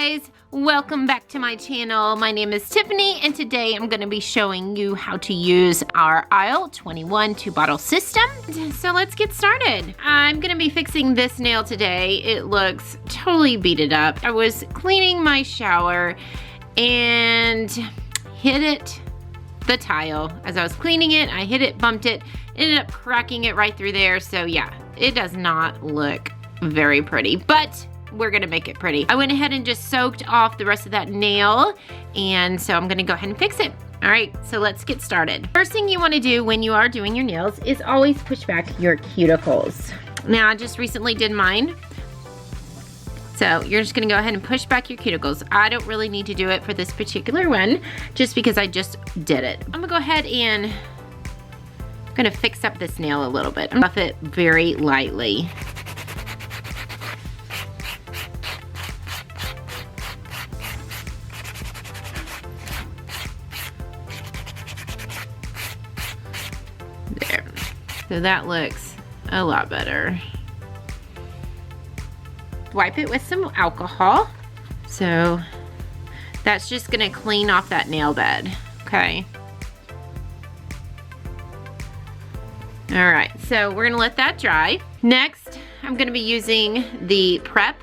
guys, welcome back to my channel. My name is Tiffany and today I'm going to be showing you how to use our Aisle 21 2-bottle system. So let's get started. I'm going to be fixing this nail today. It looks totally beaten up. I was cleaning my shower and hit the tile. As I was cleaning it, I hit it, bumped it, ended up cracking it right through there. So yeah, it does not look very pretty, but we're gonna make it pretty. I went ahead and just soaked off the rest of that nail, and so I'm gonna go ahead and fix it. All right, so let's get started. First thing you wanna do when you are doing your nails is always push back your cuticles. Now, I just recently did mine. So you're just gonna go ahead and push back your cuticles. I don't really need to do it for this particular one, just because I just did it. I'm gonna go ahead and I'm gonna fix up this nail a little bit. I'm gonna buff it very lightly. There. So that looks a lot better. Wipe it with some alcohol. So that's just gonna clean off that nail bed, okay? All right, so we're gonna let that dry. Next, I'm gonna be using the prep.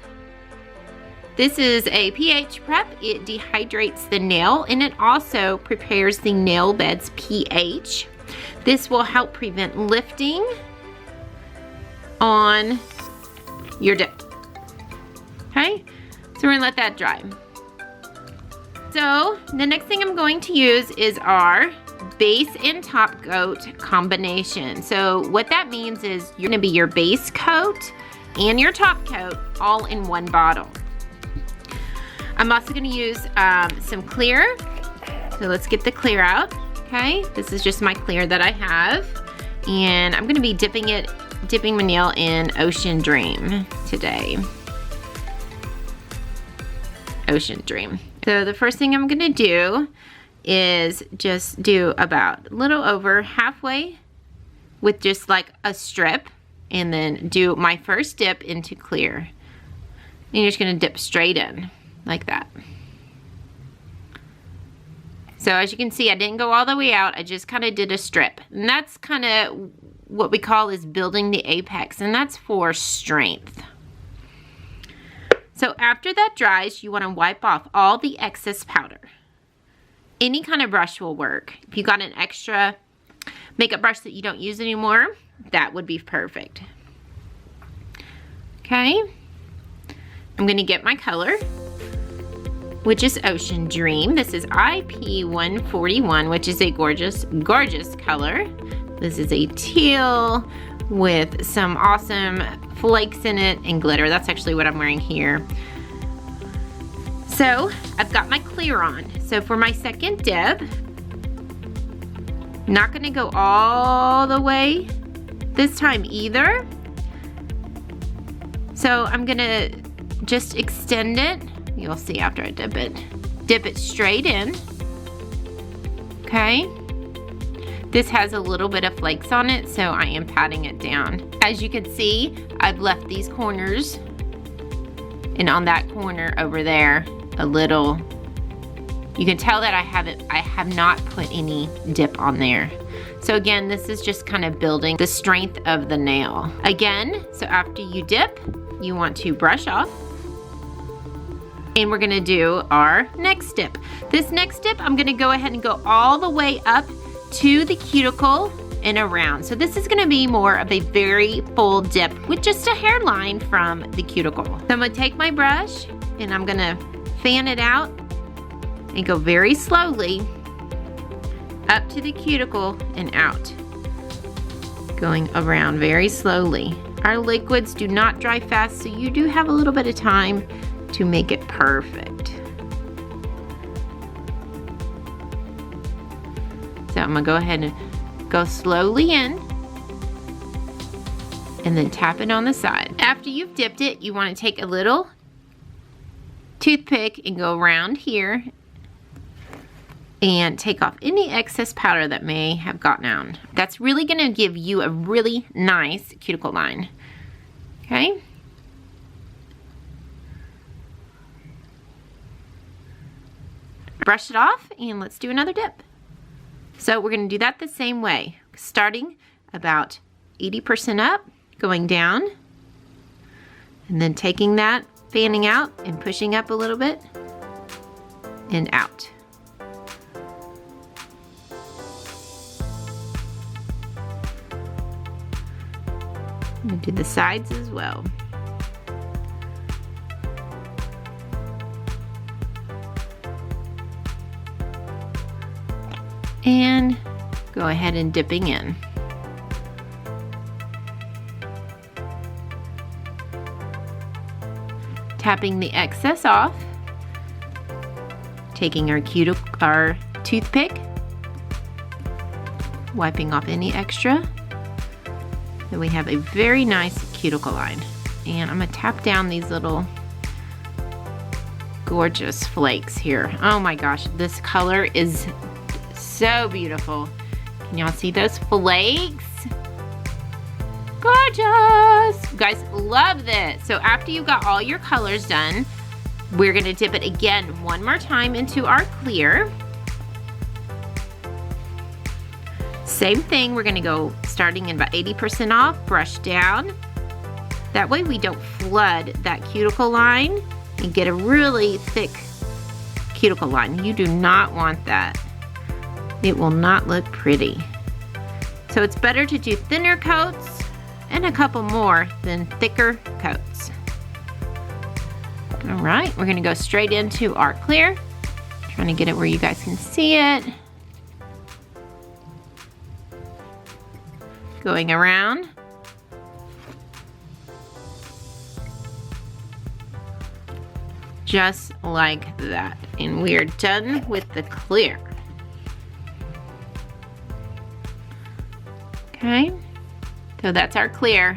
This is a pH prep. It dehydrates the nail and it also prepares the nail bed's pH. This will help prevent lifting on your dip. Okay, so we're gonna let that dry. So the next thing I'm going to use is our base and top coat combination. So what that means is you're gonna be your base coat and your top coat all in one bottle. I'm also gonna use some clear. So let's get the clear out. Okay, this is just my clear that I have. And I'm gonna be dipping my nail in Ocean Dream today. Ocean Dream. So the first thing I'm gonna do is just do about a little over halfway with just like a strip, and then do my first dip into clear. And you're just gonna dip straight in like that. So as you can see, I didn't go all the way out, I just kind of did a strip. And that's kind of what we call is building the apex, and that's for strength. So after that dries, you want to wipe off all the excess powder. Any kind of brush will work. If you got an extra makeup brush that you don't use anymore, that would be perfect. Okay, I'm going to get my color, which is Ocean Dream. This is IP141, which is a gorgeous, gorgeous color. This is a teal with some awesome flakes in it and glitter. That's actually what I'm wearing here. So I've got my clear on. So for my second dip, not gonna go all the way this time either. So I'm gonna just extend it. You'll see after I dip it straight in. Okay. This has a little bit of flakes on it, so I am patting it down. As you can see, I've left these corners, and on that corner over there, a little, you can tell that I have not put any dip on there. So again, this is just kind of building the strength of the nail. Again, so after you dip, you want to brush off, and we're gonna do our next dip. This next dip, I'm gonna go ahead and go all the way up to the cuticle and around. So this is gonna be more of a very full dip with just a hairline from the cuticle. So I'm gonna take my brush and I'm gonna fan it out and go very slowly up to the cuticle and out. Going around very slowly. Our liquids do not dry fast, so you do have a little bit of time to make it perfect. So I'm gonna go ahead and go slowly in and then tap it on the side. After you've dipped it, you wanna take a little toothpick and go around here and take off any excess powder that may have gotten on. That's really gonna give you a really nice cuticle line, okay? Brush it off and let's do another dip. So we're gonna do that the same way, starting about 80% up, going down, and then taking that, fanning out and pushing up a little bit and out. I'm gonna do the sides as well. And go ahead and dipping in. Tapping the excess off. Taking our toothpick. Wiping off any extra. Then we have a very nice cuticle line. And I'm gonna tap down these little gorgeous flakes here. Oh my gosh, this color is so beautiful. Can y'all see those flakes? Gorgeous! You guys love this. So after you got all your colors done, we're gonna dip it again one more time into our clear. Same thing, we're gonna go starting in about 80% off, brush down. That way we don't flood that cuticle line and get a really thick cuticle line. You do not want that. It will not look pretty. So it's better to do thinner coats and a couple more than thicker coats. All right, we're gonna go straight into our clear. Trying to get it where you guys can see it. Going around. Just like that. And we are done with the clear. Okay, so that's our clear.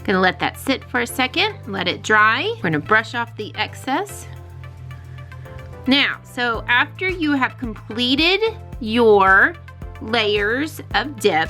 Gonna let that sit for a second, let it dry. We're gonna brush off the excess. Now, so after you have completed your layers of dip,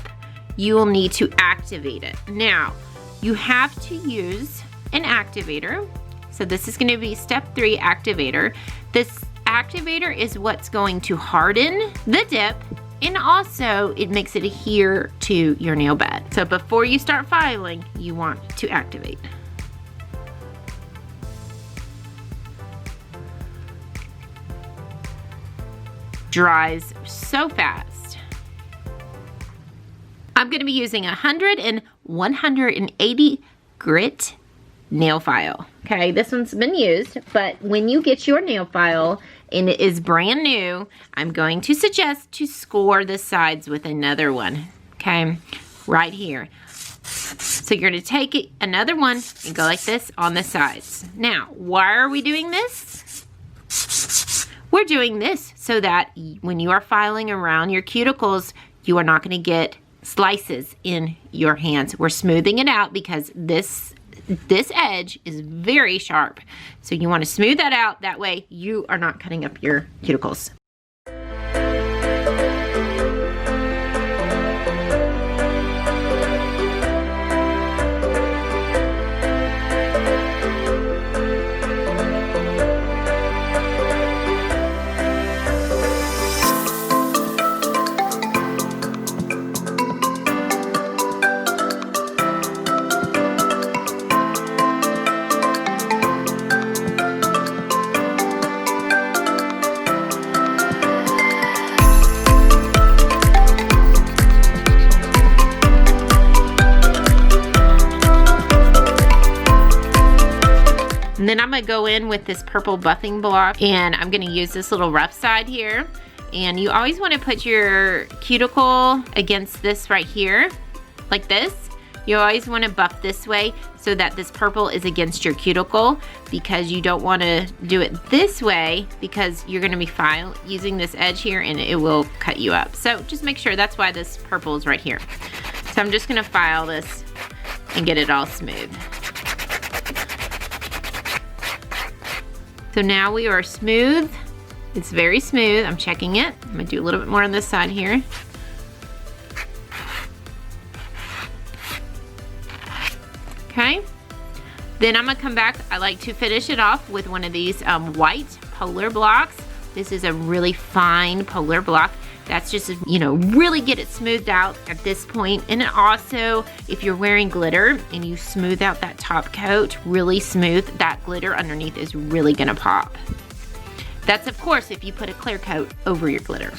you will need to activate it. Now, you have to use an activator. So this is gonna be step 3 activator. This activator is what's going to harden the dip, and also it makes it adhere to your nail bed. So before you start filing, you want to activate. Dries so fast. I'm gonna be using 100 and 180 grit nail file. Okay, this one's been used, but when you get your nail file and it is brand new, I'm going to suggest to score the sides with another one. Okay, right here. So you're gonna take it, another one and go like this on the sides. Now, why are we doing this? We're doing this so that when you are filing around your cuticles, you are not gonna get slices in your hands. We're smoothing it out because this edge is very sharp. So you want to smooth that out. That way you are not cutting up your cuticles. And then I'm gonna go in with this purple buffing block, and I'm gonna use this little rough side here. And you always wanna put your cuticle against this right here, like this. You always wanna buff this way so that this purple is against your cuticle, because you don't wanna do it this way because you're gonna be using this edge here and it will cut you up. So just make sure, that's why this purple is right here. So I'm just gonna file this and get it all smooth. So now we are smooth. It's very smooth. I'm checking it. I'm gonna do a little bit more on this side here. Okay, Then I'm gonna come back. I like to finish it off with one of these white Polar blocks. This is a really fine Polar block. That's just, you know, really get it smoothed out at this point. And it also, if you're wearing glitter and you smooth out that top coat, really smooth, that glitter underneath is really gonna pop. That's of course if you put a clear coat over your glitter.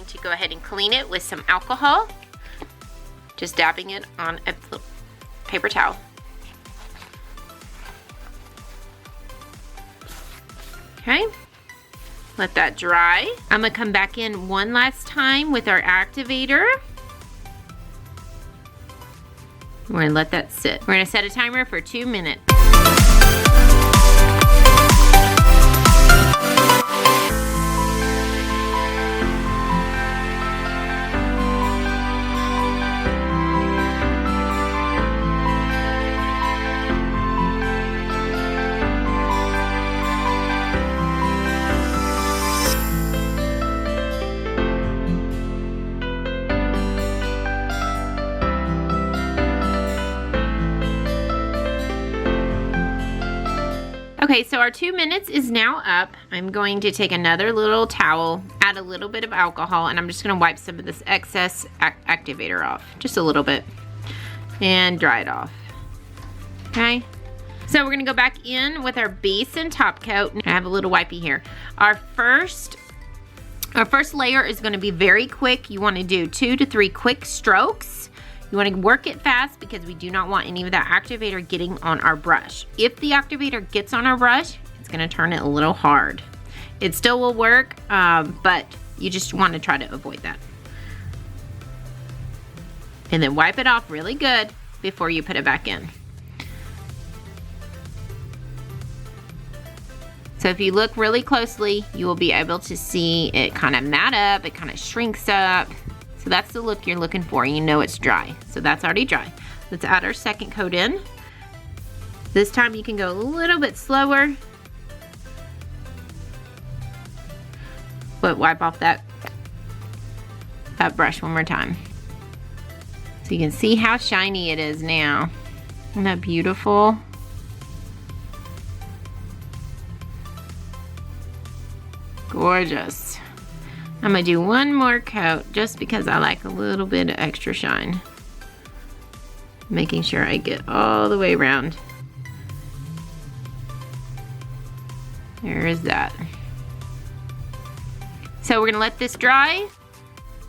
To go ahead and clean it with some alcohol, just dabbing it on a paper towel. Okay, let that dry. I'm gonna come back in one last time with our activator. We're gonna let that sit. We're gonna set a timer for 2 minutes. Okay, so our 2 minutes is now up. I'm going to take another little towel, add a little bit of alcohol, and I'm just gonna wipe some of this excess activator off, just a little bit, and dry it off, okay? So we're gonna go back in with our base and top coat. I have a little wipey here. Our first layer is gonna be very quick. You wanna do 2 to 3 quick strokes. You want to work it fast because we do not want any of that activator getting on our brush. If the activator gets on our brush, it's going to turn it a little hard. It still will work, but you just want to try to avoid that. And then wipe it off really good before you put it back in. So if you look really closely, you will be able to see it kind of mat up, it kind of shrinks up. So that's the look you're looking for. You know it's dry. So that's already dry. Let's add our second coat in. This time you can go a little bit slower. But wipe off that brush one more time. So you can see how shiny it is now. Isn't that beautiful? Gorgeous. I'm gonna do one more coat just because I like a little bit of extra shine. Making sure I get all the way around. There is that. So we're gonna let this dry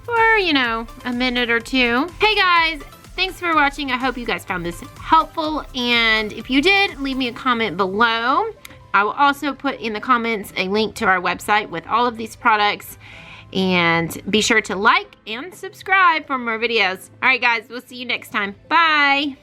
for, you know, a minute or two. Hey guys, thanks for watching. I hope you guys found this helpful. And if you did, leave me a comment below. I will also put in the comments a link to our website with all of these products. And be sure to like and subscribe for more videos. All right, guys, we'll see you next time. Bye.